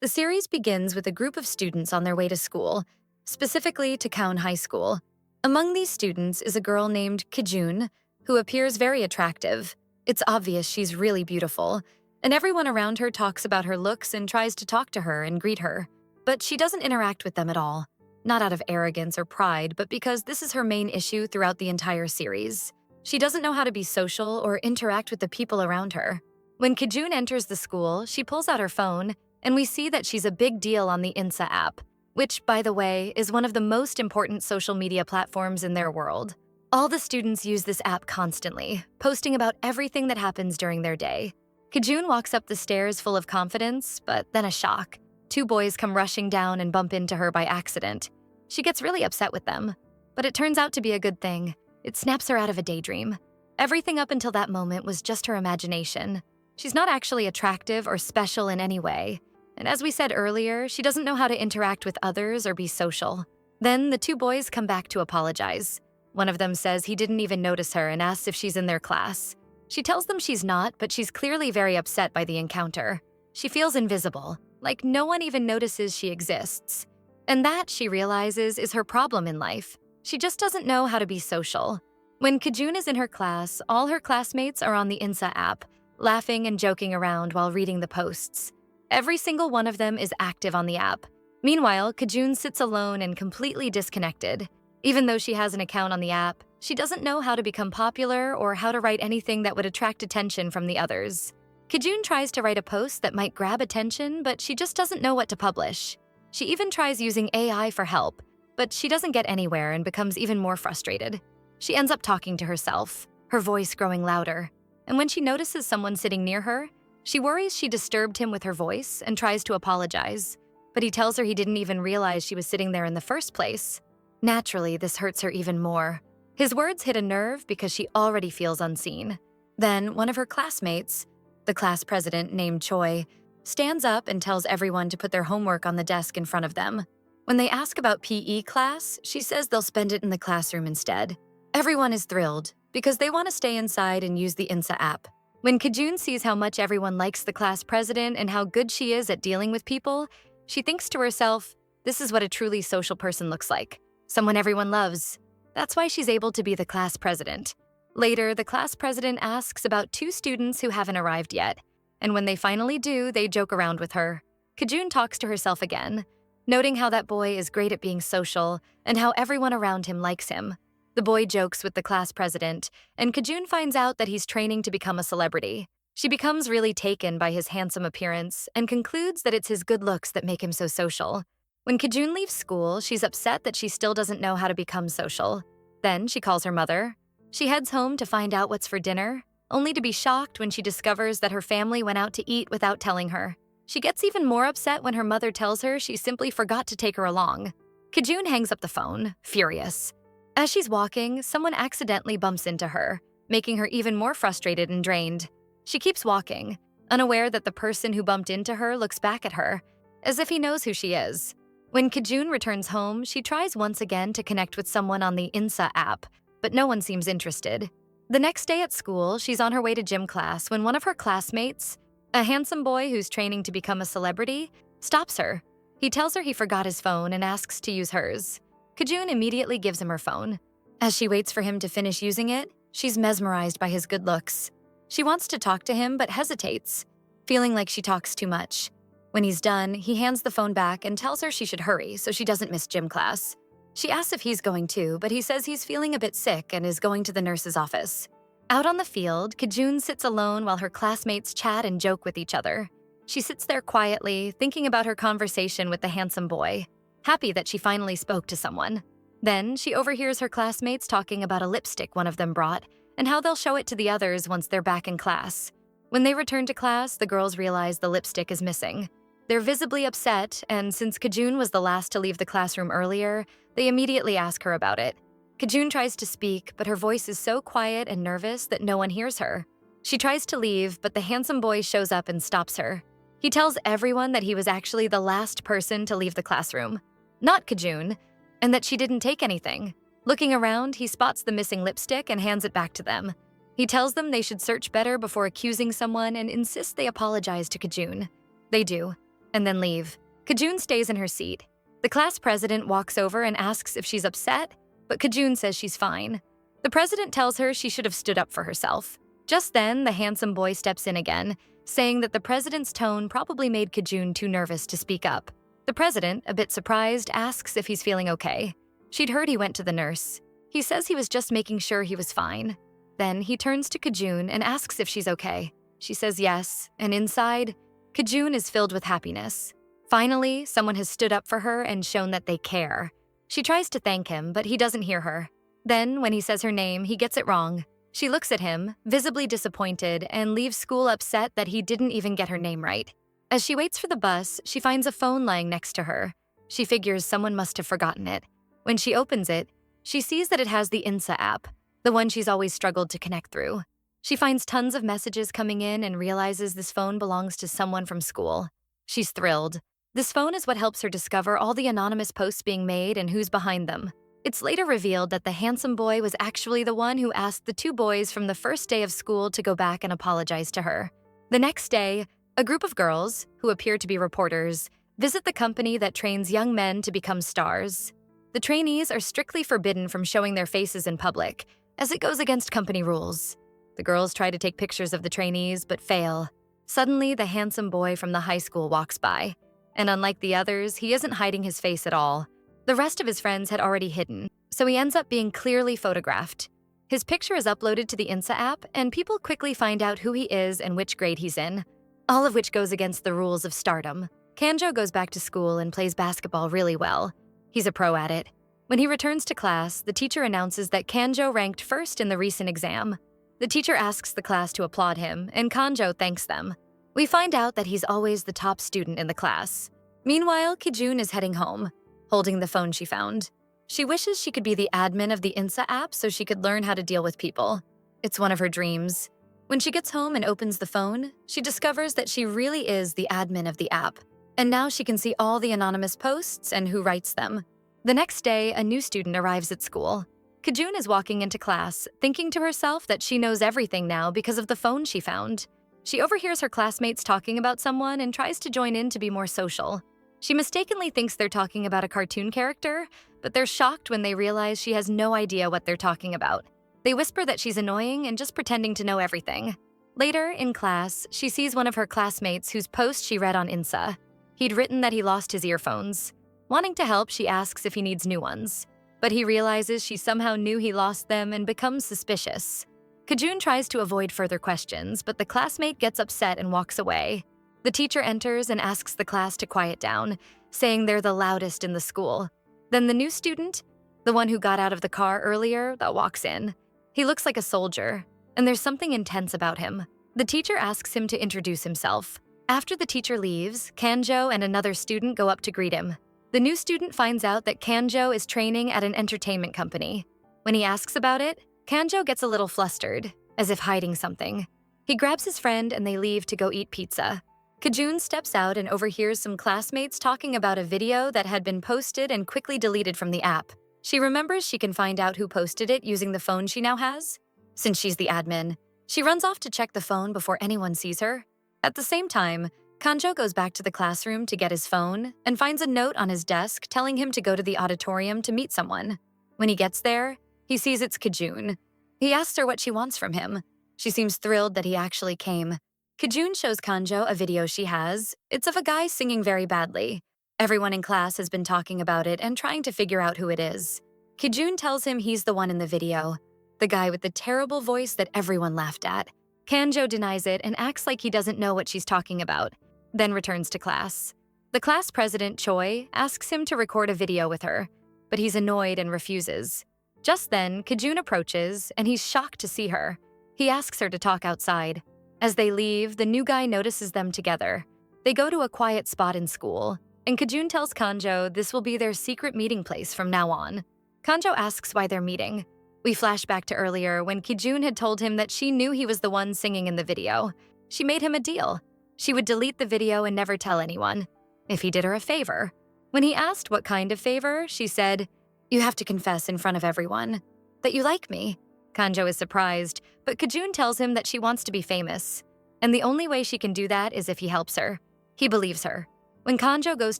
The series begins with a group of students on their way to school, specifically to Kaun High School. Among these students is a girl named Kjun, who appears very attractive. It's obvious she's really beautiful, and everyone around her talks about her looks and tries to talk to her and greet her. But she doesn't interact with them at all, not out of arrogance or pride, but because this is her main issue throughout the entire series. She doesn't know how to be social or interact with the people around her. When Kjun enters the school, she pulls out her phone, and we see that she's a big deal on the Insta app, which, by the way, is one of the most important social media platforms in their world. All the students use this app constantly, posting about everything that happens during their day. Kjun walks up the stairs full of confidence, but then a shock. Two boys come rushing down and bump into her by accident. She gets really upset with them, but it turns out to be a good thing. It snaps her out of a daydream. Everything up until that moment was just her imagination. She's not actually attractive or special in any way. And as we said earlier, she doesn't know how to interact with others or be social. Then the two boys come back to apologize. One of them says he didn't even notice her and asks if she's in their class. She tells them she's not, but she's clearly very upset by the encounter. She feels invisible, like no one even notices she exists. And that, she realizes, is her problem in life. She just doesn't know how to be social. When Kjun is in her class, all her classmates are on the Insta app, laughing and joking around while reading the posts. Every single one of them is active on the app. Meanwhile, Kjun sits alone and completely disconnected. Even though she has an account on the app, she doesn't know how to become popular or how to write anything that would attract attention from the others. Kjun tries to write a post that might grab attention, but she just doesn't know what to publish. She even tries using AI for help, but she doesn't get anywhere and becomes even more frustrated. She ends up talking to herself, her voice growing louder. And when she notices someone sitting near her, she worries she disturbed him with her voice and tries to apologize, but he tells her he didn't even realize she was sitting there in the first place. Naturally, this hurts her even more. His words hit a nerve because she already feels unseen. Then, one of her classmates, the class president named Choi, stands up and tells everyone to put their homework on the desk in front of them. When they ask about PE class, she says they'll spend it in the classroom instead. Everyone is thrilled because they want to stay inside and use the Insta app. When Kjun sees how much everyone likes the class president and how good she is at dealing with people, she thinks to herself, this is what a truly social person looks like. Someone everyone loves. That's why she's able to be the class president. Later, the class president asks about two students who haven't arrived yet, and when they finally do, they joke around with her. Kjun talks to herself again, noting how that boy is great at being social and how everyone around him likes him. The boy jokes with the class president, and Kjun finds out that he's training to become a celebrity. She becomes really taken by his handsome appearance and concludes that it's his good looks that make him so social. When Kjun leaves school, she's upset that she still doesn't know how to become social. Then she calls her mother. She heads home to find out what's for dinner, only to be shocked when she discovers that her family went out to eat without telling her. She gets even more upset when her mother tells her she simply forgot to take her along. Kjun hangs up the phone, furious. As she's walking, someone accidentally bumps into her, making her even more frustrated and drained. She keeps walking, unaware that the person who bumped into her looks back at her, as if he knows who she is. When Kjun returns home, she tries once again to connect with someone on the Insta app, but no one seems interested. The next day at school, she's on her way to gym class when one of her classmates, a handsome boy who's training to become a celebrity, stops her. He tells her he forgot his phone and asks to use hers. Kjun immediately gives him her phone. As she waits for him to finish using it, she's mesmerized by his good looks. She wants to talk to him but hesitates, feeling like she talks too much. When he's done, he hands the phone back and tells her she should hurry so she doesn't miss gym class. She asks if he's going too, but he says he's feeling a bit sick and is going to the nurse's office. Out on the field, Kjun sits alone while her classmates chat and joke with each other. She sits there quietly, thinking about her conversation with the handsome boy, happy that she finally spoke to someone. Then, she overhears her classmates talking about a lipstick one of them brought and how they'll show it to the others once they're back in class. When they return to class, the girls realize the lipstick is missing. They're visibly upset, and since Kjun was the last to leave the classroom earlier, they immediately ask her about it. Kjun tries to speak, but her voice is so quiet and nervous that no one hears her. She tries to leave, but the handsome boy shows up and stops her. He tells everyone that he was actually the last person to leave the classroom, not Kjun, and that she didn't take anything. Looking around, he spots the missing lipstick and hands it back to them. He tells them they should search better before accusing someone and insists they apologize to Kjun. They do. and then leave. Kajun stays in her seat. The class president walks over and asks if she's upset, but Kajun says she's fine. The president tells her she should have stood up for herself. Just then, the handsome boy steps in again, saying that the president's tone probably made Kajun too nervous to speak up. The president, a bit surprised, asks if he's feeling okay. She'd heard he went to the nurse. He says he was just making sure he was fine. Then he turns to Kajun and asks if she's okay. She says yes, and inside, Kajun is filled with happiness. Finally, someone has stood up for her and shown that they care. She tries to thank him, but he doesn't hear her. Then, when he says her name, he gets it wrong. She looks at him, visibly disappointed, and leaves school upset that he didn't even get her name right. As she waits for the bus, she finds a phone lying next to her. She figures someone must have forgotten it. When she opens it, she sees that it has the INSA app, the one she's always struggled to connect through. She finds tons of messages coming in and realizes this phone belongs to someone from school. She's thrilled. This phone is what helps her discover all the anonymous posts being made and who's behind them. It's later revealed that the handsome boy was actually the one who asked the two boys from the first day of school to go back and apologize to her. The next day, a group of girls, who appear to be reporters, visit the company that trains young men to become stars. The trainees are strictly forbidden from showing their faces in public, as it goes against company rules. The girls try to take pictures of the trainees, but fail. Suddenly, the handsome boy from the high school walks by. And unlike the others, he isn't hiding his face at all. The rest of his friends had already hidden, so he ends up being clearly photographed. His picture is uploaded to the INSA app, and people quickly find out who he is and which grade he's in, all of which goes against the rules of stardom. Kanjo goes back to school and plays basketball really well. He's a pro at it. When he returns to class, the teacher announces that Kanjo ranked first in the recent exam. The teacher asks the class to applaud him, and Kanjo thanks them. We find out that he's always the top student in the class. Meanwhile, Kijun is heading home, holding the phone she found. She wishes she could be the admin of the INSA app so she could learn how to deal with people. It's one of her dreams. When she gets home and opens the phone, she discovers that she really is the admin of the app, and now she can see all the anonymous posts and who writes them. The next day, a new student arrives at school. Kijun is walking into class, thinking to herself that she knows everything now because of the phone she found. She overhears her classmates talking about someone and tries to join in to be more social. She mistakenly thinks they're talking about a cartoon character, but they're shocked when they realize she has no idea what they're talking about. They whisper that she's annoying and just pretending to know everything. Later, in class, she sees one of her classmates whose post she read on INSA. He'd written that he lost his earphones. Wanting to help, she asks if he needs new ones. But he realizes she somehow knew he lost them and becomes suspicious. Kijun tries to avoid further questions, but the classmate gets upset and walks away. The teacher enters and asks the class to quiet down, saying they're the loudest in the school. Then the new student, the one who got out of the car earlier, that walks in. He looks like a soldier, and there's something intense about him. The teacher asks him to introduce himself. After the teacher leaves, Kanjo and another student go up to greet him. The new student finds out that Kanjo is training at an entertainment company. When he asks about it, Kanjo gets a little flustered, as if hiding something. He grabs his friend and they leave to go eat pizza. Kijun steps out and overhears some classmates talking about a video that had been posted and quickly deleted from the app. She remembers she can find out who posted it using the phone she now has. Since she's the admin, she runs off to check the phone before anyone sees her. At the same time, Kanjo goes back to the classroom to get his phone and finds a note on his desk telling him to go to the auditorium to meet someone. When he gets there, he sees it's Kijun. He asks her what she wants from him. She seems thrilled that he actually came. Kijun shows Kanjo a video she has. It's of a guy singing very badly. Everyone in class has been talking about it and trying to figure out who it is. Kijun tells him he's the one in the video, the guy with the terrible voice that everyone laughed at. Kanjo denies it and acts like he doesn't know what she's talking about, then returns to class. The class president, Choi, asks him to record a video with her, but he's annoyed and refuses. Just then, Kijun approaches, and he's shocked to see her. He asks her to talk outside. As they leave, the new guy notices them together. They go to a quiet spot in school, and Kijun tells Kanjo this will be their secret meeting place from now on. Kanjo asks why they're meeting. We flash back to earlier when Kijun had told him that she knew he was the one singing in the video. She made him a deal. She would delete the video and never tell anyone, if he did her a favor. When he asked what kind of favor, she said, "You have to confess in front of everyone that you like me." Kanjo is surprised, but Kijun tells him that she wants to be famous, and the only way she can do that is if he helps her. He believes her. When Kanjo goes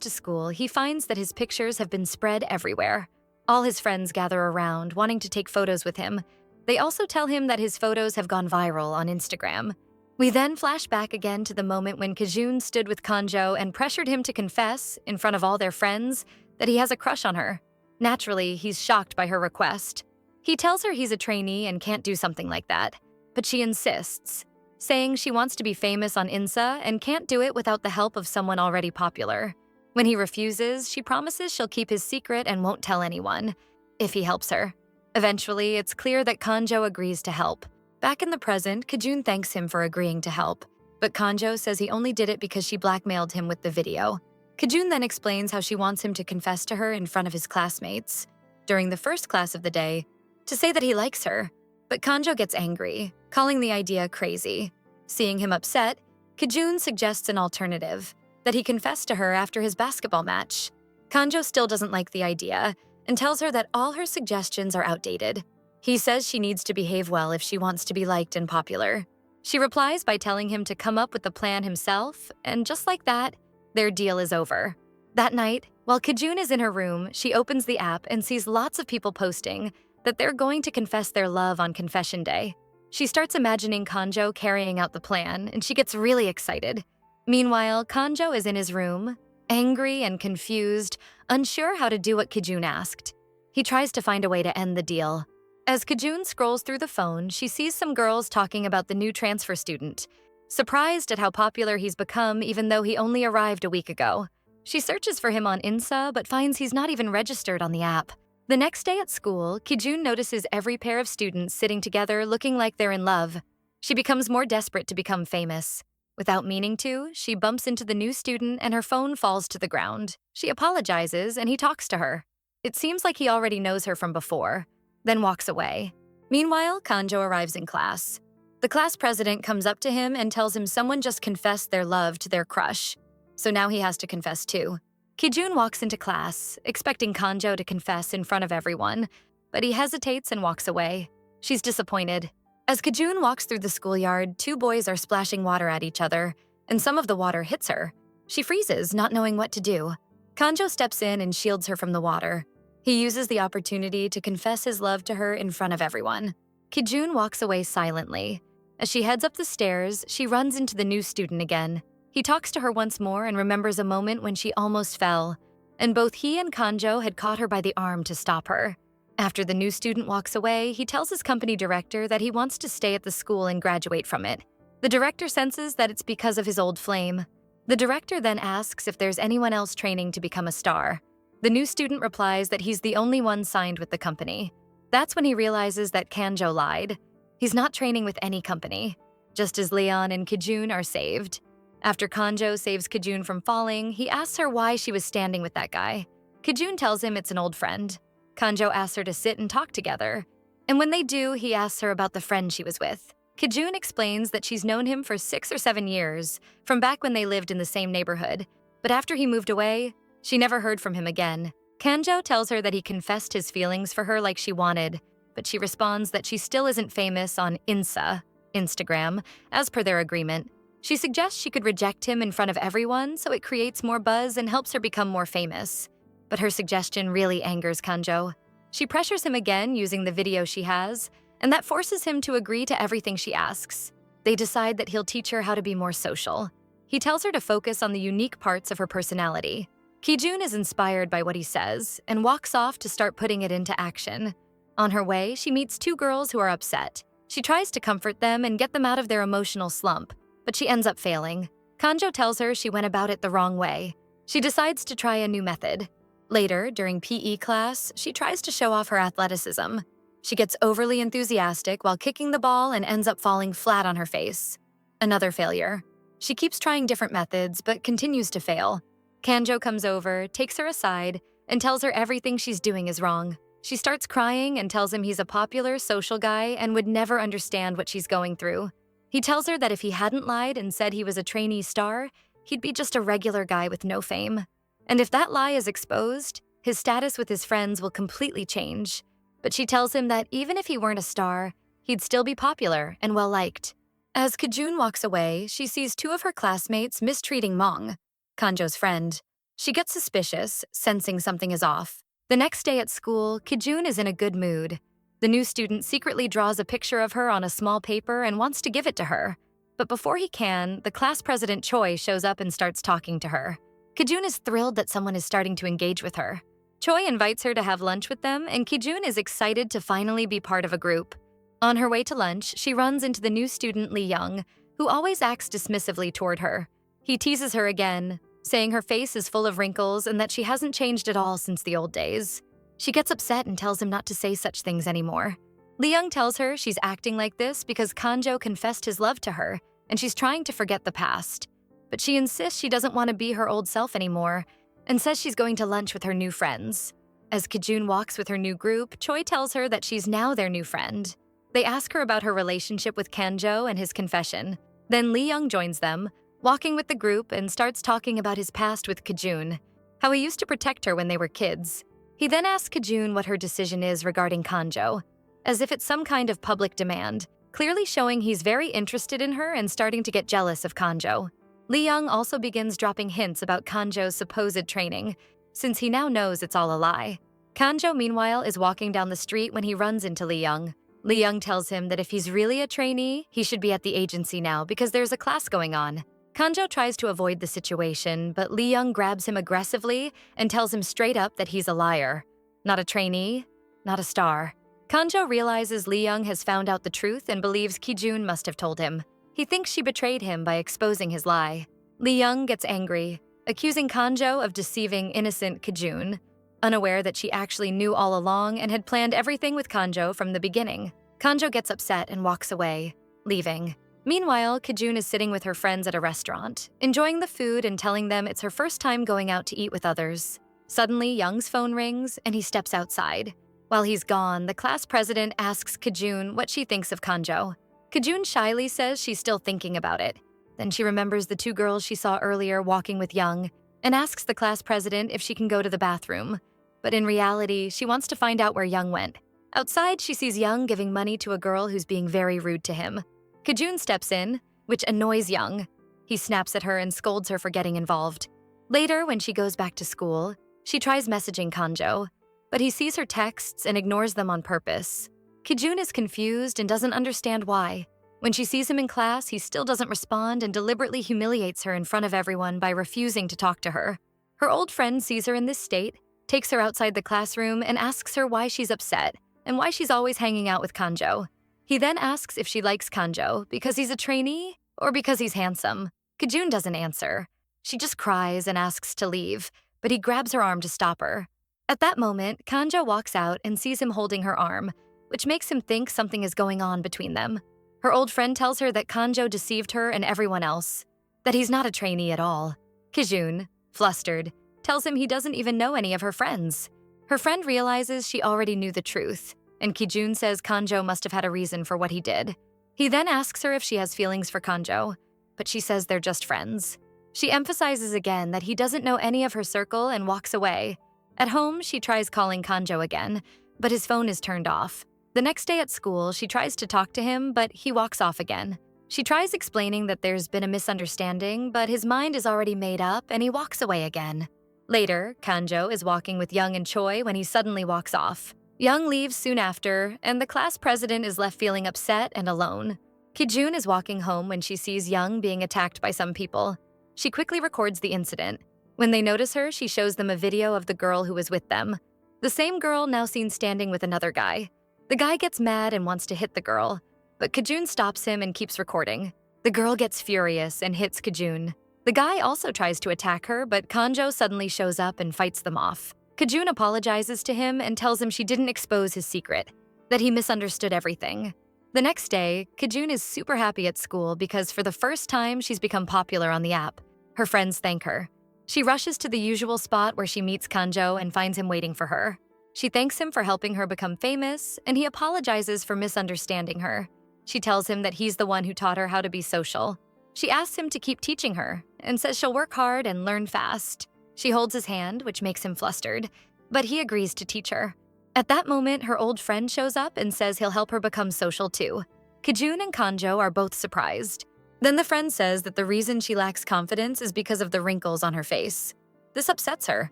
to school, he finds that his pictures have been spread everywhere. All his friends gather around, wanting to take photos with him. They also tell him that his photos have gone viral on Instagram. We then flash back again to the moment when Kajun stood with Kanjo and pressured him to confess, in front of all their friends, that he has a crush on her. Naturally, he's shocked by her request. He tells her he's a trainee and can't do something like that, but she insists, saying she wants to be famous on Insta and can't do it without the help of someone already popular. When he refuses, she promises she'll keep his secret and won't tell anyone, if he helps her. Eventually, it's clear that Kanjo agrees to help. Back in the present, Kajun thanks him for agreeing to help, but Kanjo says he only did it because she blackmailed him with the video. Kajun then explains how she wants him to confess to her in front of his classmates, during the first class of the day, to say that he likes her. But Kanjo gets angry, calling the idea crazy. Seeing him upset, Kajun suggests an alternative, that he confess to her after his basketball match. Kanjo still doesn't like the idea and tells her that all her suggestions are outdated. He says she needs to behave well if she wants to be liked and popular. She replies by telling him to come up with the plan himself, and just like that, their deal is over. That night, while Kajun is in her room, she opens the app and sees lots of people posting that they're going to confess their love on confession day. She starts imagining Kanjo carrying out the plan, and she gets really excited. Meanwhile, Kanjo is in his room, angry and confused, unsure how to do what Kajun asked. He tries to find a way to end the deal. As Kajun scrolls through the phone, she sees some girls talking about the new transfer student, surprised at how popular he's become even though he only arrived a week ago. She searches for him on Insta but finds he's not even registered on the app. The next day at school, Kajun notices every pair of students sitting together looking like they're in love. She becomes more desperate to become famous. Without meaning to, she bumps into the new student and her phone falls to the ground. She apologizes and he talks to her. It seems like he already knows her from before, then walks away. Meanwhile, Kanjo arrives in class. The class president comes up to him and tells him someone just confessed their love to their crush, so now he has to confess too. Kajun walks into class, expecting Kanjo to confess in front of everyone, but he hesitates and walks away. She's disappointed. As Kajun walks through the schoolyard, two boys are splashing water at each other, and some of the water hits her. She freezes, not knowing what to do. Kanjo steps in and shields her from the water. He uses the opportunity to confess his love to her in front of everyone. Kajun walks away silently. As she heads up the stairs, she runs into the new student again. He talks to her once more and remembers a moment when she almost fell, and both he and Kanjo had caught her by the arm to stop her. After the new student walks away, he tells his company director that he wants to stay at the school and graduate from it. The director senses that it's because of his old flame. The director then asks if there's anyone else training to become a star. The new student replies that he's the only one signed with the company. That's when he realizes that Kanjo lied. He's not training with any company, just as Leon and Kajun are saved. After Kanjo saves Kajun from falling, he asks her why she was standing with that guy. Kajun tells him it's an old friend. Kanjo asks her to sit and talk together. And when they do, he asks her about the friend she was with. Kajun explains that she's known him for 6 or 7 years, from back when they lived in the same neighborhood. But after he moved away, she never heard from him again. Kanjo tells her that he confessed his feelings for her like she wanted, but she responds that she still isn't famous on Instagram, as per their agreement. She suggests she could reject him in front of everyone so it creates more buzz and helps her become more famous. But her suggestion really angers Kanjo. She pressures him again using the video she has, and that forces him to agree to everything she asks. They decide that he'll teach her how to be more social. He tells her to focus on the unique parts of her personality. Kajun is inspired by what he says and walks off to start putting it into action. On her way, she meets 2 girls who are upset. She tries to comfort them and get them out of their emotional slump, but she ends up failing. Kanjo tells her she went about it the wrong way. She decides to try a new method. Later, during PE class, she tries to show off her athleticism. She gets overly enthusiastic while kicking the ball and ends up falling flat on her face. Another failure. She keeps trying different methods, but continues to fail. Kanjo comes over, takes her aside, and tells her everything she's doing is wrong. She starts crying and tells him he's a popular social guy and would never understand what she's going through. He tells her that if he hadn't lied and said he was a trainee star, he'd be just a regular guy with no fame. And if that lie is exposed, his status with his friends will completely change. But she tells him that even if he weren't a star, he'd still be popular and well-liked. As Kajun walks away, she sees 2 of her classmates mistreating Mong. Kanjo's friend. She gets suspicious, sensing something is off. The next day at school, Kijun is in a good mood. The new student secretly draws a picture of her on a small paper and wants to give it to her. But before he can, the class president Choi shows up and starts talking to her. Kijun is thrilled that someone is starting to engage with her. Choi invites her to have lunch with them, and Kijun is excited to finally be part of a group. On her way to lunch, she runs into the new student Lee Young, who always acts dismissively toward her. He teases her again, saying her face is full of wrinkles and that she hasn't changed at all since the old days. She gets upset and tells him not to say such things anymore. Lee Young tells her she's acting like this because Kanjo confessed his love to her, and she's trying to forget the past. But she insists she doesn't want to be her old self anymore, and says she's going to lunch with her new friends. As Kijun walks with her new group, Choi tells her that she's now their new friend. They ask her about her relationship with Kanjo and his confession. Then Lee Young joins them, walking with the group, and starts talking about his past with Kijun, how he used to protect her when they were kids. He then asks Kijun what her decision is regarding Kanjo, as if it's some kind of public demand, clearly showing he's very interested in her and starting to get jealous of Kanjo. Lee Young also begins dropping hints about Kanjo's supposed training, since he now knows it's all a lie. Kanjo, meanwhile, is walking down the street when he runs into Lee Young. Lee Young tells him that if he's really a trainee, he should be at the agency now because there's a class going on. Kanjo tries to avoid the situation, but Lee Young grabs him aggressively and tells him straight up that he's a liar. Not a trainee, not a star. Kanjo realizes Lee Young has found out the truth and believes Kijun must have told him. He thinks she betrayed him by exposing his lie. Lee Young gets angry, accusing Kanjo of deceiving innocent Kijun, unaware that she actually knew all along and had planned everything with Kanjo from the beginning. Kanjo gets upset and walks away, leaving. Meanwhile, Kijun is sitting with her friends at a restaurant, enjoying the food and telling them it's her first time going out to eat with others. Suddenly, Young's phone rings and he steps outside. While he's gone, the class president asks Kijun what she thinks of Kanjo. Kijun shyly says she's still thinking about it. Then she remembers the two girls she saw earlier walking with Young and asks the class president if she can go to the bathroom. But in reality, she wants to find out where Young went. Outside, she sees Young giving money to a girl who's being very rude to him. Kijun steps in, which annoys Young. He snaps at her and scolds her for getting involved. Later, when she goes back to school, she tries messaging Kanjo, but he sees her texts and ignores them on purpose. Kijun is confused and doesn't understand why. When she sees him in class, he still doesn't respond and deliberately humiliates her in front of everyone by refusing to talk to her. Her old friend sees her in this state, takes her outside the classroom, and asks her why she's upset and why she's always hanging out with Kanjo. He then asks if she likes Kanjo because he's a trainee or because he's handsome. Kijun doesn't answer. She just cries and asks to leave, but he grabs her arm to stop her. At that moment, Kanjo walks out and sees him holding her arm, which makes him think something is going on between them. Her old friend tells her that Kanjo deceived her and everyone else, that he's not a trainee at all. Kijun, flustered, tells him he doesn't even know any of her friends. Her friend realizes she already knew the truth, and Kijun says Kanjo must have had a reason for what he did. He then asks her if she has feelings for Kanjo, but she says they're just friends. She emphasizes again that he doesn't know any of her circle and walks away. At home, she tries calling Kanjo again, but his phone is turned off. The next day at school, she tries to talk to him, but he walks off again. She tries explaining that there's been a misunderstanding, but his mind is already made up and he walks away again. Later, Kanjo is walking with Young and Choi when he suddenly walks off. Young leaves soon after, and the class president is left feeling upset and alone. Kijun is walking home when she sees Young being attacked by some people. She quickly records the incident. When they notice her, she shows them a video of the girl who was with them. The same girl now seen standing with another guy. The guy gets mad and wants to hit the girl, but Kijun stops him and keeps recording. The girl gets furious and hits Kijun. The guy also tries to attack her, but Kanjo suddenly shows up and fights them off. Kijun apologizes to him and tells him she didn't expose his secret, that he misunderstood everything. The next day, Kijun is super happy at school because for the first time she's become popular on the app. Her friends thank her. She rushes to the usual spot where she meets Kanjo and finds him waiting for her. She thanks him for helping her become famous, and he apologizes for misunderstanding her. She tells him that he's the one who taught her how to be social. She asks him to keep teaching her and says she'll work hard and learn fast. She holds his hand, which makes him flustered, but he agrees to teach her. At that moment, her old friend shows up and says he'll help her become social too. Kijun and Kanjo are both surprised. Then the friend says that the reason she lacks confidence is because of the wrinkles on her face. This upsets her,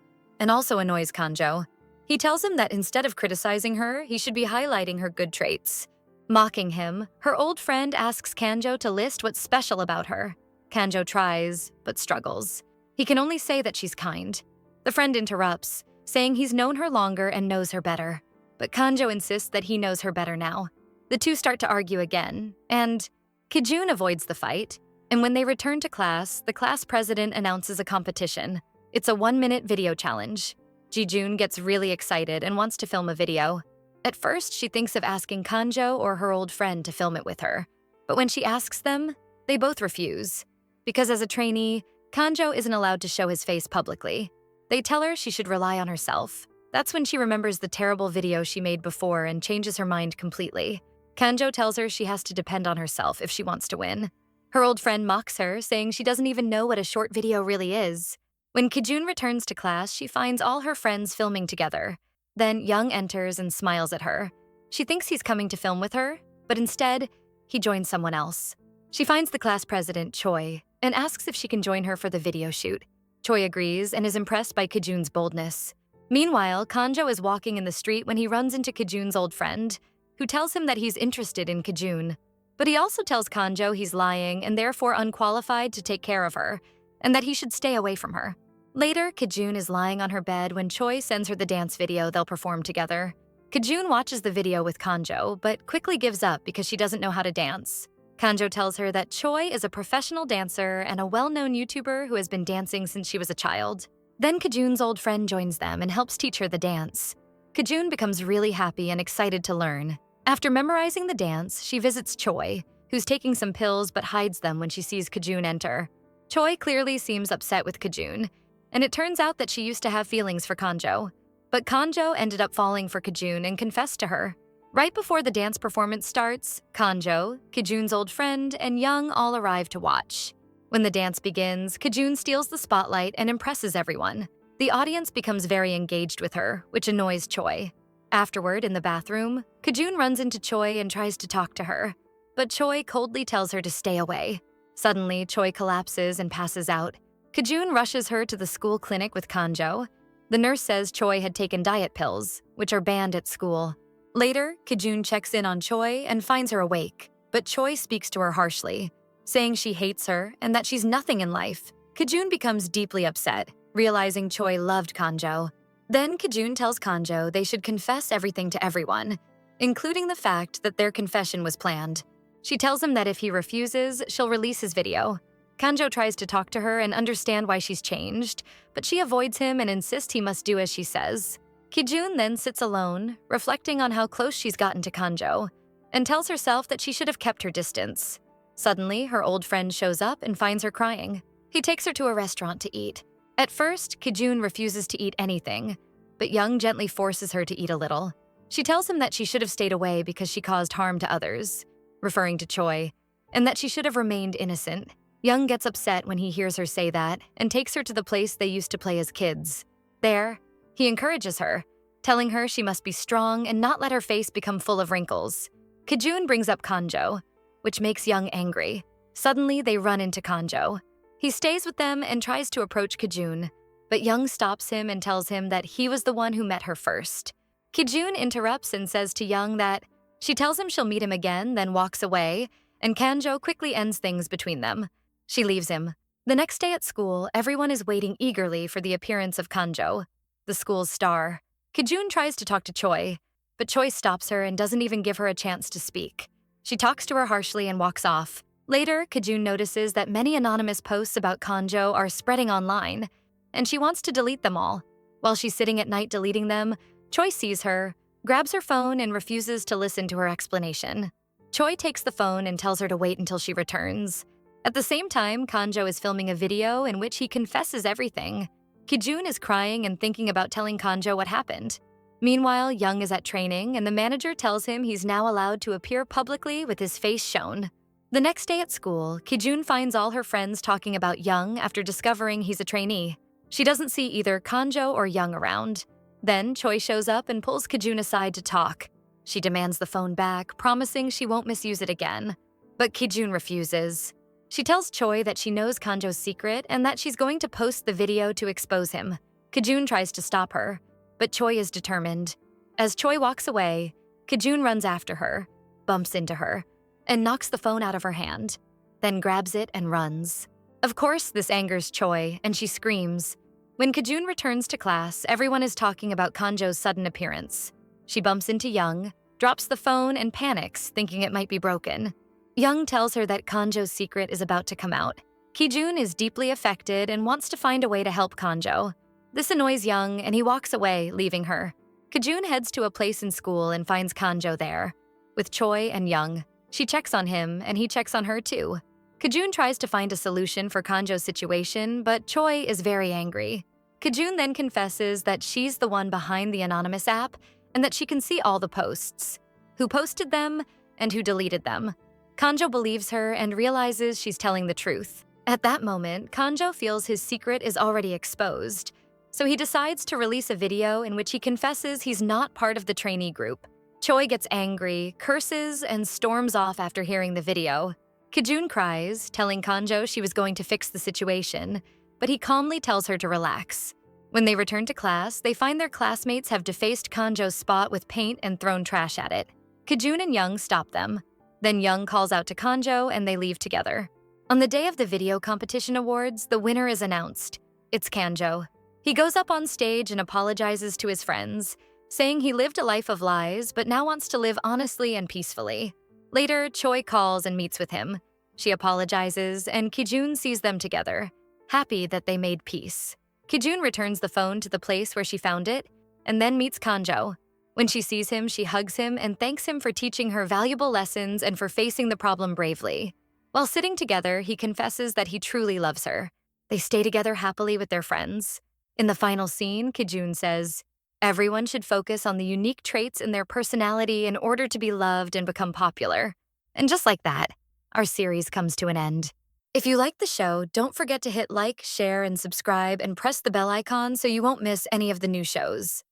and also annoys Kanjo. He tells him that instead of criticizing her, he should be highlighting her good traits. Mocking him, her old friend asks Kanjo to list what's special about her. Kanjo tries, but struggles. He can only say that she's kind. The friend interrupts, saying he's known her longer and knows her better. But Kanjo insists that he knows her better now. The two start to argue again, and Kijun avoids the fight. And when they return to class, the class president announces a competition. It's a 1-minute video challenge. Jijun gets really excited and wants to film a video. At first, she thinks of asking Kanjo or her old friend to film it with her. But when she asks them, they both refuse. Because as a trainee, Kanjo isn't allowed to show his face publicly. They tell her she should rely on herself. That's when she remembers the terrible video she made before and changes her mind completely. Kanjo tells her she has to depend on herself if she wants to win. Her old friend mocks her, saying she doesn't even know what a short video really is. When Kijun returns to class, she finds all her friends filming together. Then Young enters and smiles at her. She thinks he's coming to film with her, but instead, he joins someone else. She finds the class president, Choi, and asks if she can join her for the video shoot. Choi agrees and is impressed by Kijun's boldness. Meanwhile, Kanjo is walking in the street when he runs into Kijun's old friend, who tells him that he's interested in Kijun. But he also tells Kanjo he's lying and therefore unqualified to take care of her, and that he should stay away from her. Later, Kijun is lying on her bed when Choi sends her the dance video they'll perform together. Kijun watches the video with Kanjo, but quickly gives up because she doesn't know how to dance. Kanjo tells her that Choi is a professional dancer and a well-known YouTuber who has been dancing since she was a child. Then Kijun's old friend joins them and helps teach her the dance. Kijun becomes really happy and excited to learn. After memorizing the dance, she visits Choi, who's taking some pills but hides them when she sees Kijun enter. Choi clearly seems upset with Kijun, and it turns out that she used to have feelings for Kanjo. But Kanjo ended up falling for Kijun and confessed to her. Right before the dance performance starts, Kanjo, Kijun's old friend, and Young all arrive to watch. When the dance begins, Kijun steals the spotlight and impresses everyone. The audience becomes very engaged with her, which annoys Choi. Afterward, in the bathroom, Kijun runs into Choi and tries to talk to her. But Choi coldly tells her to stay away. Suddenly, Choi collapses and passes out. Kijun rushes her to the school clinic with Kanjo. The nurse says Choi had taken diet pills, which are banned at school. Later, Kijun checks in on Choi and finds her awake, but Choi speaks to her harshly, saying she hates her and that she's nothing in life. Kijun becomes deeply upset, realizing Choi loved Kanjo. Then Kijun tells Kanjo they should confess everything to everyone, including the fact that their confession was planned. She tells him that if he refuses, she'll release his video. Kanjo tries to talk to her and understand why she's changed, but she avoids him and insists he must do as she says. Kijun then sits alone, reflecting on how close she's gotten to Kanjo, and tells herself that she should have kept her distance. Suddenly, her old friend shows up and finds her crying. He takes her to a restaurant to eat. At first, Kijun refuses to eat anything, but Young gently forces her to eat a little. She tells him that she should have stayed away because she caused harm to others, referring to Choi, and that she should have remained innocent. Young gets upset when he hears her say that and takes her to the place they used to play as kids. There, he encourages her, telling her she must be strong and not let her face become full of wrinkles. Kijun brings up Kanjo, which makes Young angry. Suddenly, they run into Kanjo. He stays with them and tries to approach Kijun, but Young stops him and tells him that he was the one who met her first. Kijun interrupts and says to Young that she tells him she'll meet him again, then walks away, and Kanjo quickly ends things between them. She leaves him. The next day at school, everyone is waiting eagerly for the appearance of Kanjo, the school's star. Kijun tries to talk to Choi, but Choi stops her and doesn't even give her a chance to speak. She talks to her harshly and walks off. Later, Kijun notices that many anonymous posts about Kanjo are spreading online, and she wants to delete them all. While she's sitting at night deleting them, Choi sees her, grabs her phone, and refuses to listen to her explanation. Choi takes the phone and tells her to wait until she returns. At the same time, Kanjo is filming a video in which he confesses everything. Kijun is crying and thinking about telling Kanjo what happened. Meanwhile, Young is at training, and the manager tells him he's now allowed to appear publicly with his face shown. The next day at school, Kijun finds all her friends talking about Young after discovering he's a trainee. She doesn't see either Kanjo or Young around. Then Choi shows up and pulls Kijun aside to talk. She demands the phone back, promising she won't misuse it again. But Kijun refuses. She tells Choi that she knows Kanjo's secret and that she's going to post the video to expose him. Kjun tries to stop her, but Choi is determined. As Choi walks away, Kjun runs after her, bumps into her, and knocks the phone out of her hand, then grabs it and runs. Of course, this angers Choi, and she screams. When Kjun returns to class, everyone is talking about Kanjo's sudden appearance. She bumps into Young, drops the phone, and panics, thinking it might be broken. Young tells her that Kanjo's secret is about to come out. Kjun is deeply affected and wants to find a way to help Kanjo. This annoys Young, and he walks away, leaving her. Kjun heads to a place in school and finds Kanjo there. With Choi and Young, she checks on him, and he checks on her too. Kjun tries to find a solution for Kanjo's situation, but Choi is very angry. Kjun then confesses that she's the one behind the anonymous app and that she can see all the posts, who posted them and who deleted them. Kanjo believes her and realizes she's telling the truth. At that moment, Kanjo feels his secret is already exposed, so he decides to release a video in which he confesses he's not part of the trainee group. Choi gets angry, curses, and storms off after hearing the video. Kjun cries, telling Kanjo she was going to fix the situation, but he calmly tells her to relax. When they return to class, they find their classmates have defaced Kanjo's spot with paint and thrown trash at it. Kjun and Young stop them. Then Young calls out to Kanjo and they leave together. On the day of the video competition awards, the winner is announced. It's Kanjo. He goes up on stage and apologizes to his friends, saying he lived a life of lies but now wants to live honestly and peacefully. Later, Choi calls and meets with him. She apologizes, and Kjun sees them together, happy that they made peace. Kjun returns the phone to the place where she found it, and then meets Kanjo. When she sees him, she hugs him and thanks him for teaching her valuable lessons and for facing the problem bravely. While sitting together, he confesses that he truly loves her. They stay together happily with their friends. In the final scene, Kjun says, "Everyone should focus on the unique traits in their personality in order to be loved and become popular." And just like that, our series comes to an end. If you like the show, don't forget to hit like, share, and subscribe and press the bell icon so you won't miss any of the new shows.